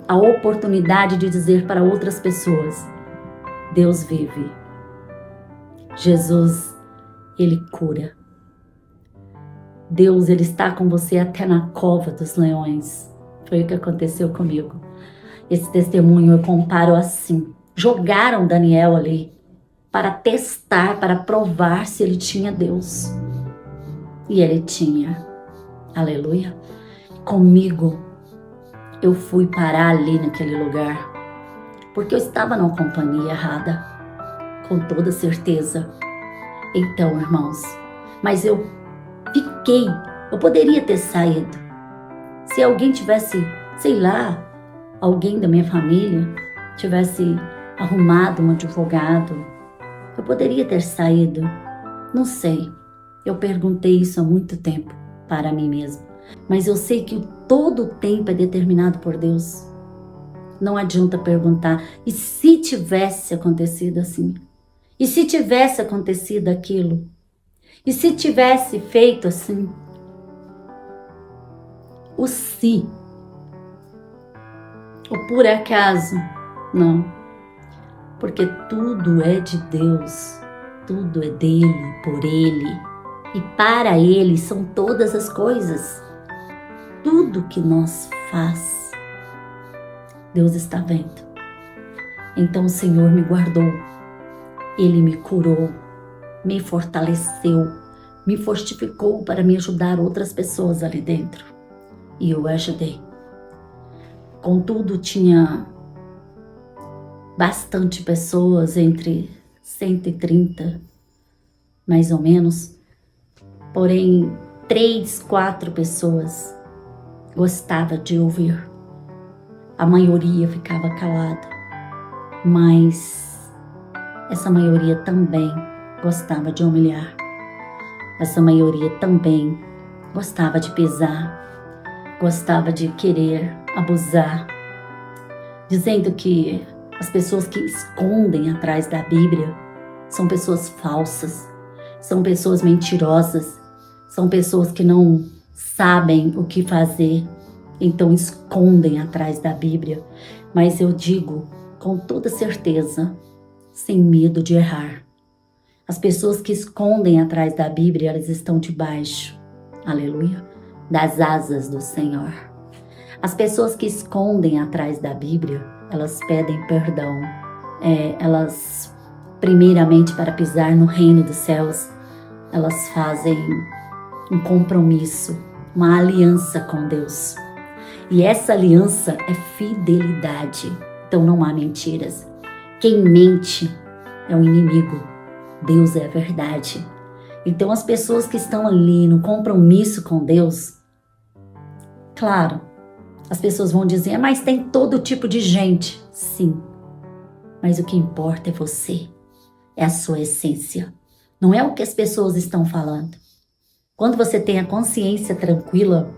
a oportunidade de dizer para outras pessoas, Deus vive. Jesus, Ele cura. Deus, Ele está com você até na cova dos leões. Foi o que aconteceu comigo. Esse testemunho eu comparo assim. Jogaram Daniel ali para testar, para provar se ele tinha Deus. E ele tinha. Aleluia. Comigo, eu fui parar ali naquele lugar, porque eu estava numa companhia errada, com toda certeza. Então, irmãos, mas eu poderia ter saído. Se alguém tivesse, sei lá, alguém da minha família tivesse arrumado um advogado, eu poderia ter saído. Não sei. Eu perguntei isso há muito tempo para mim mesma. Mas eu sei que todo o tempo é determinado por Deus. Não adianta perguntar, e se tivesse acontecido assim? E se tivesse acontecido aquilo? E se tivesse feito assim? O se. O por acaso? Não. Porque tudo é de Deus. Tudo é dele, por ele. E para ele são todas as coisas. Tudo que nós faz, Deus está vendo. Então o Senhor me guardou. Ele me curou, me fortaleceu, me fortificou para me ajudar outras pessoas ali dentro. E eu ajudei. Contudo, tinha bastante pessoas, entre 130, mais ou menos. Porém, 3, 4 pessoas gostava de ouvir. A maioria ficava calada. Mas essa maioria também gostava de humilhar. Essa maioria também gostava de pisar, gostava de querer abusar, dizendo que as pessoas que escondem atrás da Bíblia são pessoas falsas, são pessoas mentirosas, são pessoas que não sabem o que fazer, então escondem atrás da Bíblia. Mas eu digo com toda certeza, sem medo de errar, as pessoas que escondem atrás da Bíblia, elas estão debaixo, aleluia, das asas do Senhor. As pessoas que escondem atrás da Bíblia, elas pedem perdão. Elas, primeiramente, para pisar no reino dos céus, elas fazem um compromisso, uma aliança com Deus. E essa aliança é fidelidade. Então não há mentiras. Quem mente é o inimigo. Deus é a verdade. Então as pessoas que estão ali no compromisso com Deus, claro, as pessoas vão dizer, mas tem todo tipo de gente. Sim, mas o que importa é você, é a sua essência. Não é o que as pessoas estão falando. Quando você tem a consciência tranquila,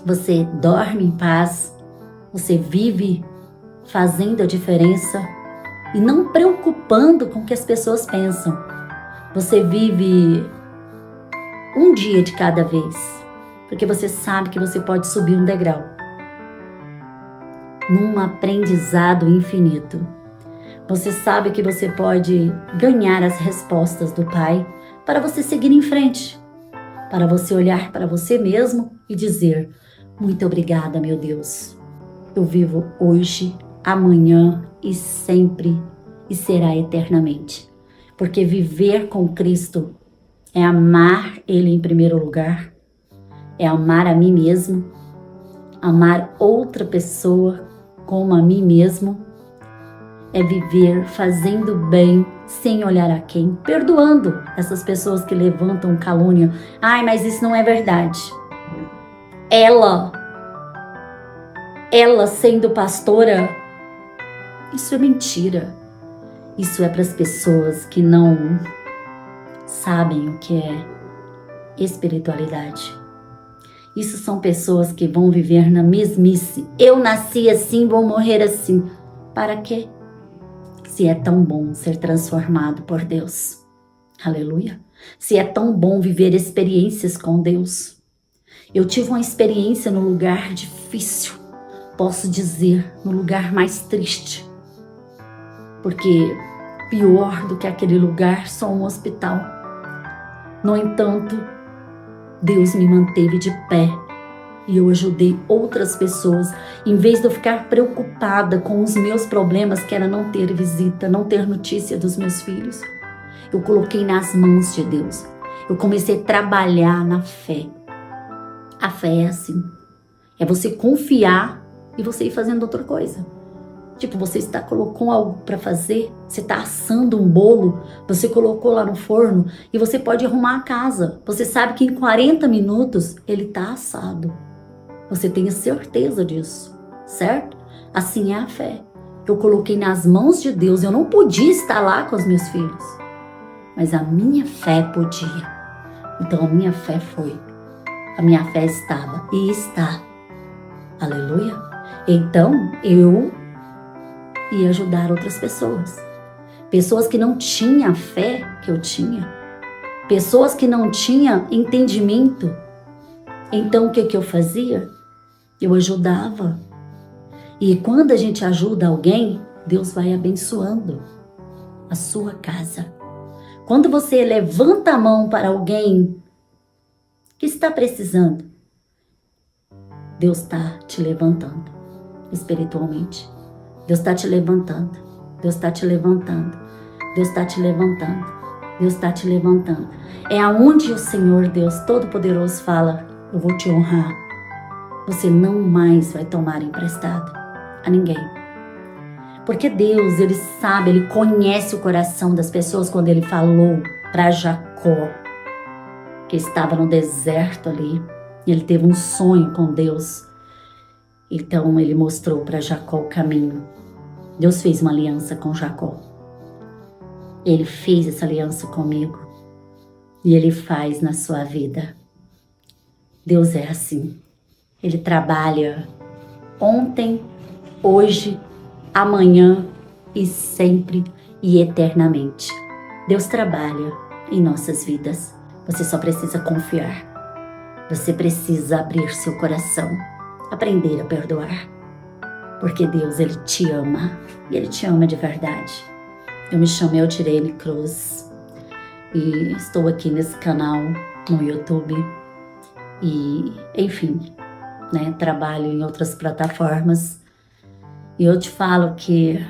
você dorme em paz, você vive fazendo a diferença e não preocupando com o que as pessoas pensam. Você vive um dia de cada vez, porque você sabe que você pode subir um degrau num aprendizado infinito. Você sabe que você pode ganhar as respostas do Pai para você seguir em frente, para você olhar para você mesmo e dizer: muito obrigada, meu Deus. Eu vivo hoje, amanhã e sempre e será eternamente. Porque viver com Cristo é amar Ele em primeiro lugar, é amar a mim mesmo, amar outra pessoa como a mim mesmo, é viver fazendo bem sem olhar a quem, perdoando essas pessoas que levantam calúnia. Ai, mas isso não é verdade. Ela sendo pastora, isso é mentira. Isso é para as pessoas que não sabem o que é espiritualidade. Isso são pessoas que vão viver na mesmice. Eu nasci assim, vou morrer assim. Para quê? Se é tão bom ser transformado por Deus. Aleluia. Se é tão bom viver experiências com Deus. Eu tive uma experiência no lugar difícil. Posso dizer, no lugar mais triste. Porque pior do que aquele lugar, só um hospital. No entanto, Deus me manteve de pé e eu ajudei outras pessoas, em vez de eu ficar preocupada com os meus problemas, que era não ter visita, não ter notícia dos meus filhos. Eu coloquei nas mãos de Deus. Eu comecei a trabalhar na fé. A fé é assim. É você confiar e você ir fazendo outra coisa. Tipo, você colocou algo para fazer, você está assando um bolo, você colocou lá no forno e você pode arrumar a casa. Você sabe que em 40 minutos ele está assado. Você tem certeza disso, certo? Assim é a fé. Eu coloquei nas mãos de Deus, eu não podia estar lá com os meus filhos, mas a minha fé podia. Então a minha fé foi, a minha fé estava e está. Aleluia. Então eu e ajudar outras pessoas. Pessoas que não tinham a fé que eu tinha. Pessoas que não tinham entendimento. Então o que eu fazia? Eu ajudava. E quando a gente ajuda alguém, Deus vai abençoando a sua casa. Quando você levanta a mão para alguém que está precisando, Deus está te levantando espiritualmente. Deus está te levantando, Deus está te levantando, Deus está te levantando, Deus está te levantando. É aonde o Senhor Deus Todo-Poderoso fala: eu vou te honrar. Você não mais vai tomar emprestado a ninguém. Porque Deus, Ele sabe, Ele conhece o coração das pessoas. Quando Ele falou para Jacó, que estava no deserto ali, ele teve um sonho com Deus. Então Ele mostrou para Jacó o caminho. Deus fez uma aliança com Jacó. Ele fez essa aliança comigo. E Ele faz na sua vida. Deus é assim. Ele trabalha ontem, hoje, amanhã e sempre e eternamente. Deus trabalha em nossas vidas. Você só precisa confiar. Você precisa abrir seu coração, aprender a perdoar. Porque Deus, Ele te ama. E Ele te ama de verdade. Eu me chamo Eutirene Cruz. E estou aqui nesse canal no YouTube. E, enfim, né, trabalho em outras plataformas. E eu te falo que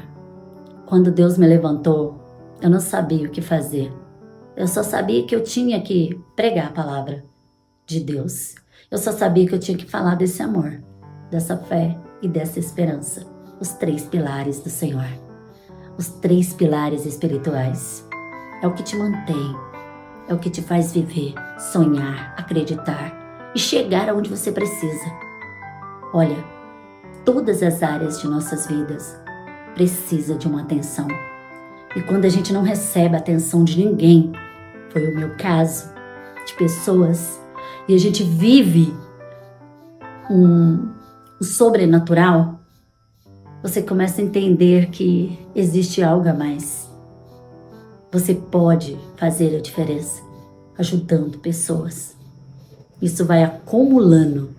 quando Deus me levantou, eu não sabia o que fazer. Eu só sabia que eu tinha que pregar a palavra de Deus. Eu só sabia que eu tinha que falar desse amor, dessa fé e dessa esperança. Os 3 pilares do Senhor. Os 3 pilares espirituais. É o que te mantém. É o que te faz viver, sonhar, acreditar e chegar aonde você precisa. Olha, todas as áreas de nossas vidas precisam de uma atenção. E quando a gente não recebe a atenção de ninguém, foi o meu caso, de pessoas, e a gente vive o sobrenatural, você começa a entender que existe algo a mais. Você pode fazer a diferença. ajudando pessoas. Isso vai acumulando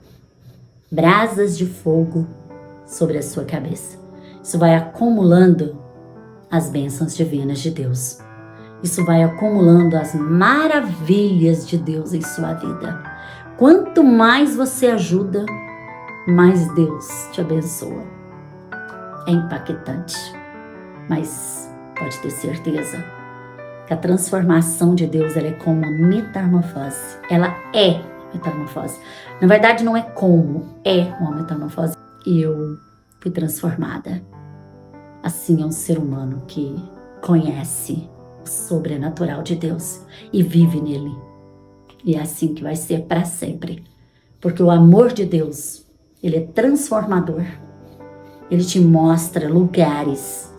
brasas de fogo sobre a sua cabeça. Isso vai acumulando as bênçãos divinas de Deus. Isso vai acumulando as maravilhas de Deus em sua vida. Quanto mais você ajuda, mais Deus te abençoa. É impactante, mas pode ter certeza que a transformação de Deus ela é como uma metamorfose. Ela é metamorfose. Na verdade, não é como, é uma metamorfose. E eu fui transformada. Assim é um ser humano que conhece o sobrenatural de Deus e vive nele. E é assim que vai ser para sempre. Porque o amor de Deus, ele é transformador. Ele te mostra lugares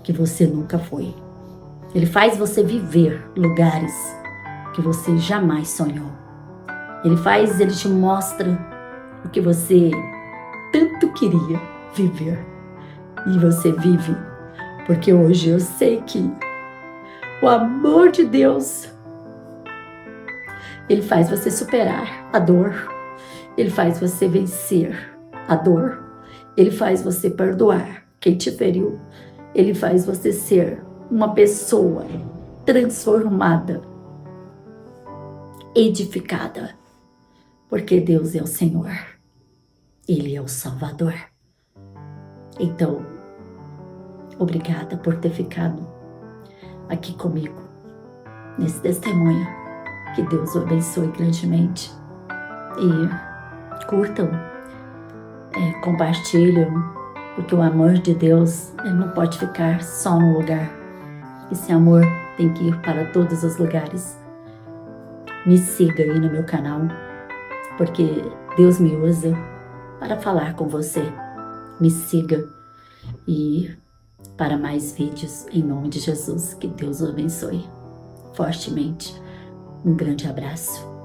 que você nunca foi. Ele faz você viver lugares que você jamais sonhou. Ele te mostra o que você tanto queria viver. E você vive, porque hoje eu sei que o amor de Deus, ele faz você superar a dor. Ele faz você vencer a dor. Ele faz você perdoar quem te feriu. Ele faz você ser uma pessoa transformada, edificada. Porque Deus é o Senhor. Ele é o Salvador. Então, obrigada por ter ficado aqui comigo, nesse testemunho. Que Deus o abençoe grandemente. E curtam, compartilham, porque o amor de Deus ele não pode ficar só num lugar. Esse amor tem que ir para todos os lugares. Me siga aí no meu canal, porque Deus me usa para falar com você. Me siga e para mais vídeos, em nome de Jesus, que Deus o abençoe fortemente. Um grande abraço.